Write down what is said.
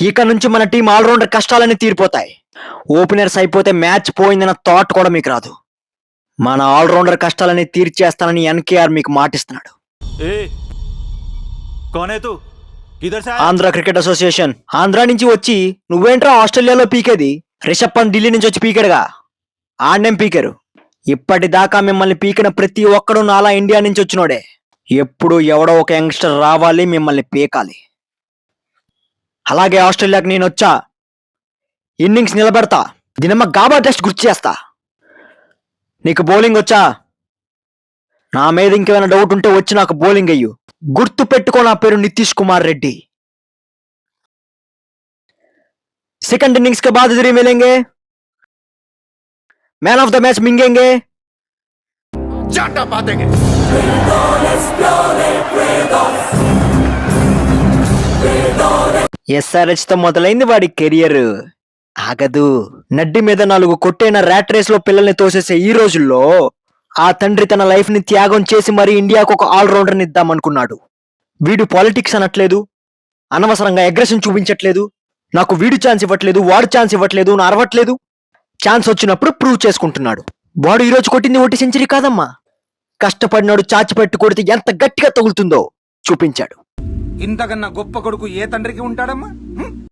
ఇక నుంచి మన టీం ఆల్రౌండర్ కష్టాలన్నీ తీరిపోతాయి. ఓపెనర్స్ అయిపోతే మ్యాచ్ పోయిందన్న థాట్ కూడా మీకు రాదు. మన ఆల్రౌండర్ కష్టాలని తీర్చేస్తానని ఎన్కేఆర్ మీకు మాటిస్తున్నాడు. Andhra cricket association. ఆంధ్ర నుంచి వచ్చి నువ్వేంట్రా ఆస్ట్రేలియాలో పీకేది? రిషబ్ పంత్ ఢిల్లీ నుంచి వచ్చి పీకాడుగా, ఆడనేం పీకారు? ఇప్పటిదాకా మిమ్మల్ని పీకిన ప్రతి ఒక్కడు నాలా ఇండియా నుంచి వచ్చినోడే. ఎప్పుడు ఎవడో ఒక యంగ్స్టర్ రావాలి, మిమ్మల్ని పీకాలి. అలాగే ఆస్ట్రేలియాకి నేను వచ్చా, ఇన్నింగ్స్ నిలబెడతా, దినమ్మ గాబా టెస్ట్ గుర్తు చేస్తా. నీకు బౌలింగ్ వచ్చా? నా మీద ఇంకేమైనా డౌట్ ఉంటే వచ్చి నాకు బౌలింగ్ అయ్యు. గుర్తు పెట్టుకో, నా పేరు నితీష్ కుమార్ రెడ్డి. सेकंड इनिंग्स के बाद इधर ही मिलेंगे, मैन ऑफ द मैच मिंगेंगे, चाटा पातेंगे. ఎస్ఆర్హెచ్ తో మొదలైంది వాడి కెరియర్, ఆగదు. నడ్డి మీద 4 కొట్టైన ర్యాట్ రేస్ లో పిల్లల్ని తోసేసే ఈ రోజుల్లో ఆ తండ్రి తన లైఫ్ ని త్యాగం చేసి మరి ఇండియాకు ఒక ఆల్రౌండర్ ని ఇద్దామనుకున్నాడు. వీడు పాలిటిక్స్ అనట్లేదు, అనవసరంగా అగ్రెషన్ చూపించట్లేదు, నాకు వీడు ఛాన్స్ ఇవ్వట్లేదు, వాడు ఛాన్స్ ఇవ్వట్లేదు, నా అరవట్లేదు. ఛాన్స్ వచ్చినప్పుడు ప్రూవ్ చేసుకుంటున్నాడు. వాడు ఈ రోజు కొట్టింది 1 సెంచరీ కాదమ్మా, కష్టపడినాడు చాచిపెట్టు కొడితే ఎంత గట్టిగా తగులుతుందో చూపించాడు. ఇంతకన్నా గొప్ప కొడుకు ఏ తండ్రికి ఉంటాడమ్మా?